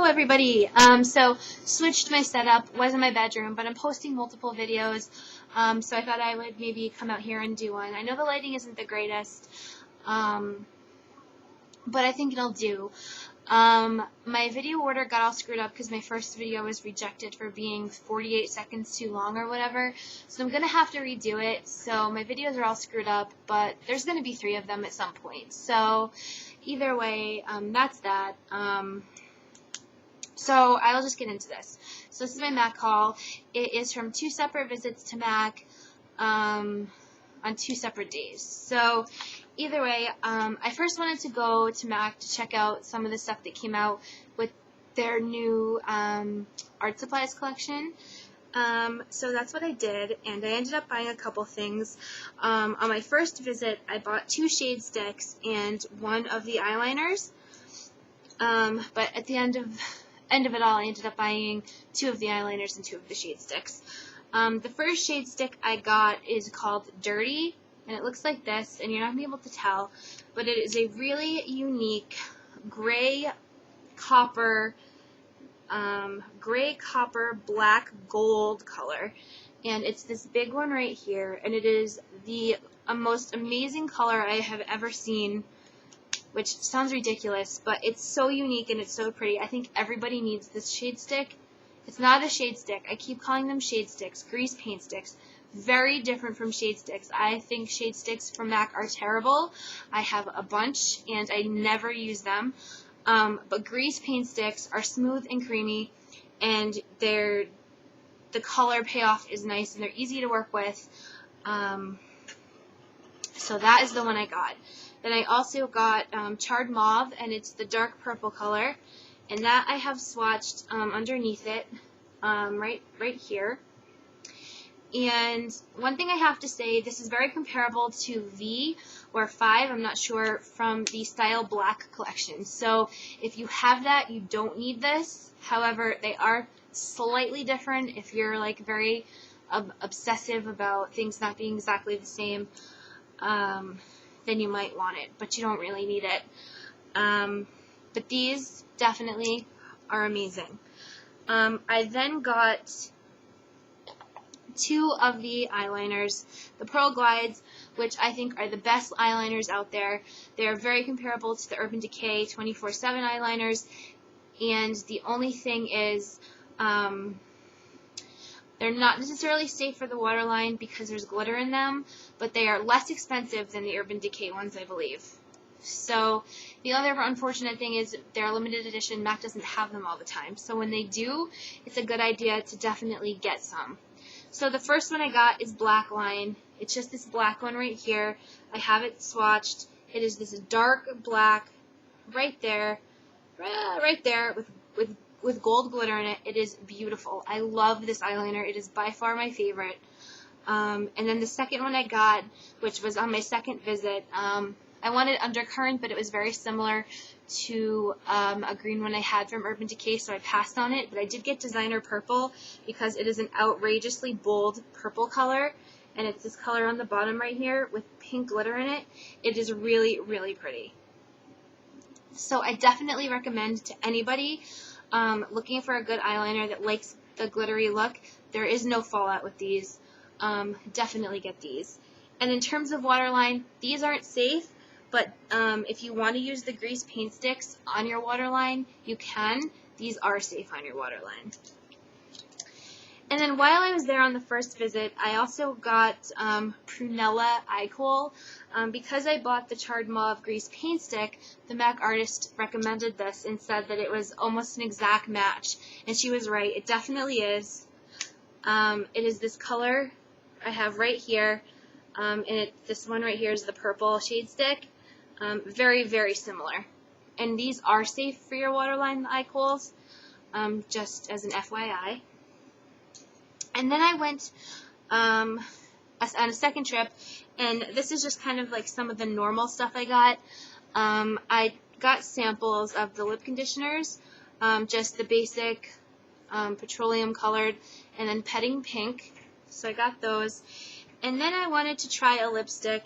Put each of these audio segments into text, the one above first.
everybody. So switched my setup, was in my bedroom, but I'm posting multiple videos, so I thought I would maybe come out here and do one. I know the lighting isn't the greatest, but I think it'll do. My video order got all screwed up because my first video was rejected for being 48 seconds too long or whatever, so I'm going to have to redo it. So my videos are all screwed up, but there's going to be 3 of them at some point. So either way, that's that. So I'll just get into this. So this is my Mac haul. It is from 2 separate visits to Mac on 2 separate days. So either way, I first wanted to go to Mac to check out some of the stuff that came out with their new art supplies collection. So that's what I did, and I ended up buying a couple things. On my first visit, I bought 2 shade sticks and 1 of the eyeliners. But at the end of it all, I ended up buying 2 of the eyeliners and 2 of the shade sticks. The first shade stick I got is called Dirty, and it looks like this, and you're not going to be able to tell, but it is a really unique gray copper, black gold color, and it's this big one right here, and it is the most amazing color I have ever seen, which sounds ridiculous, but it's so unique and it's so pretty. I think everybody needs this shade stick. It's not a shade stick. I keep calling them shade sticks, grease paint sticks. Very different from shade sticks. I think shade sticks from MAC are terrible. I have a bunch and I never use them. But grease paint sticks are smooth and creamy, and the color payoff is nice and they're easy to work with. So that is the one I got. Then I also got Charred Mauve, and it's the dark purple color, and that I have swatched underneath it, right here. And one thing I have to say, this is very comparable to V or 5, I'm not sure, from the Style Black collection. So if you have that, you don't need this. However, they are slightly different. If you're like very obsessive about things not being exactly the same, then you might want it, but you don't really need it. But these definitely are amazing. I then got 2 of the eyeliners, the Pearl Glides, which I think are the best eyeliners out there. They are very comparable to the Urban Decay 24/7 eyeliners, and the only thing is they're not necessarily safe for the waterline because there's glitter in them, but they are less expensive than the Urban Decay ones, I believe. So the other unfortunate thing is they're limited edition. MAC doesn't have them all the time. So when they do, it's a good idea to definitely get some. So the first one I got is Black Line. It's just this black one right here. I have it swatched. It is this dark black right there with gold glitter in it. It is beautiful. I love this eyeliner. It is by far my favorite. And then the second one I got, which was on my second visit, I wanted Undercurrent, but it was very similar to a green one I had from Urban Decay, so I passed on it. But I did get Designer Purple because it is an outrageously bold purple color, and it's this color on the bottom right here with pink glitter in it. It is really, really pretty. So I definitely recommend to anybody looking for a good eyeliner that likes the glittery look. There is no fallout with these. Definitely get these. And in terms of waterline, these aren't safe, but if you want to use the grease paint sticks on your waterline, you can. These are safe on your waterline. And then while I was there on the first visit, I also got Prunella Eye Kohl. Because I bought the Charred Mauve grease paint stick, the MAC artist recommended this and said that it was almost an exact match. And she was right. It definitely is. It is this color I have right here. And this one right here is the purple shade stick. Very, very similar. And these are safe for your waterline, the Eye Kohls, just as an FYI. And then I went on a second trip, and this is just kind of like some of the normal stuff I got. I got samples of the lip conditioners, just the basic petroleum colored, and then Petting Pink. So I got those. And then I wanted to try a lipstick.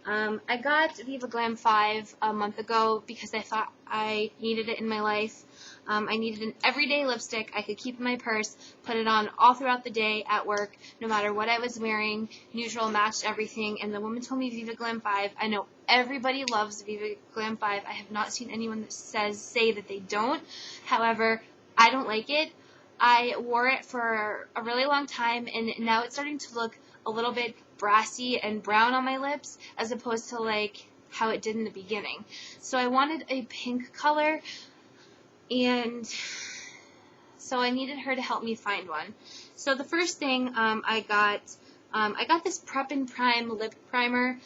I got Viva Glam 5 a month ago because I thought I needed it in my life. I needed an everyday lipstick I could keep in my purse, put it on all throughout the day at work, no matter what I was wearing, neutral, matched everything, and the woman told me Viva Glam 5. I know everybody loves Viva Glam 5. I have not seen anyone that say that they don't. However, I don't like it. I wore it for a really long time, and now it's starting to look a little bit brassy and brown on my lips, as opposed to like how it did in the beginning. So I wanted a pink color, and so I needed her to help me find one. So the first thing I got this Prep and Prime lip primer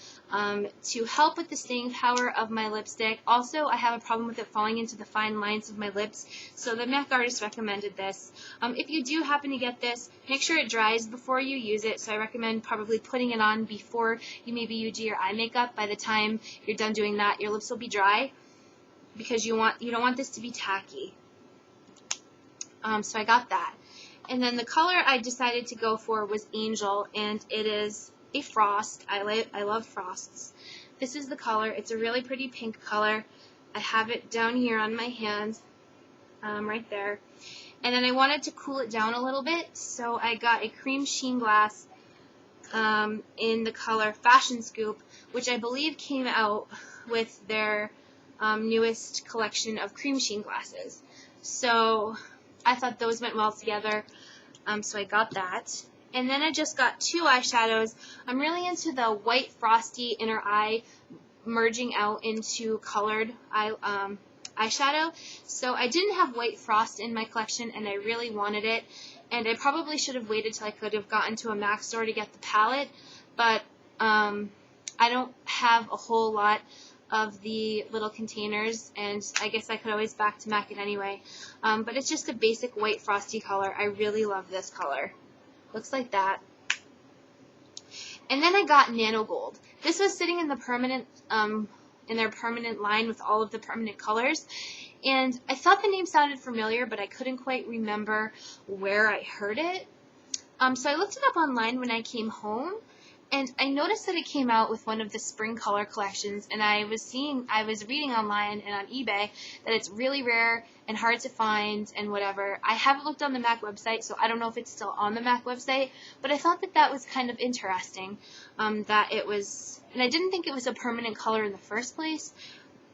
to help with the staying power of my lipstick. Also, I have a problem with it falling into the fine lines of my lips, so the MAC artist recommended this. If you do happen to get this, make sure it dries before you use it, so I recommend probably putting it on before you maybe you do your eye makeup. By the time you're done doing that, your lips will be dry, because you don't want this to be tacky. So I got that. And then the color I decided to go for was Angel, and it is a frost. I love frosts. This is the color. It's a really pretty pink color. I have it down here on my hand, right there. And then I wanted to cool it down a little bit, so I got a cream sheen glass in the color Fashion Scoop, which I believe came out with their newest collection of cream sheen glasses. So I thought those went well together, so I got that. And then I just got two eyeshadows. I'm really into the white frosty inner eye merging out into colored eyeshadow. So I didn't have white frost in my collection, and I really wanted it. And I probably should have waited till I could have gotten to a MAC store to get the palette, but I don't have a whole lot of the little containers, and I guess I could always back to MAC it anyway. But it's just a basic white frosty color. I really love this color. Looks like that. And then I got Nano Gold. This was sitting in the permanent, in their permanent line with all of the permanent colors, and I thought the name sounded familiar, but I couldn't quite remember where I heard it. So I looked it up online when I came home, and I noticed that it came out with one of the spring color collections, and I was reading online and on eBay that it's really rare and hard to find and whatever. I haven't looked on the MAC website, so I don't know if it's still on the MAC website, but I thought that that was kind of interesting, that it was, and I didn't think it was a permanent color in the first place,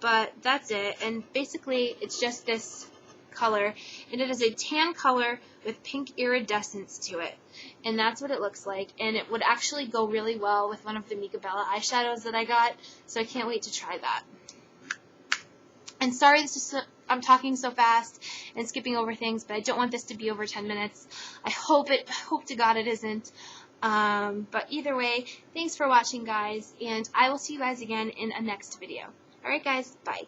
but that's it. And basically it's just this color, and it is a tan color with pink iridescence to it, and that's what it looks like, and it would actually go really well with one of the Mika Bella eyeshadows that I got, so I can't wait to try that. And sorry, I'm talking so fast and skipping over things, but I don't want this to be over 10 minutes. I hope to God it isn't. But either way, thanks for watching, guys, and I will see you guys again in a next video. Alright guys, bye.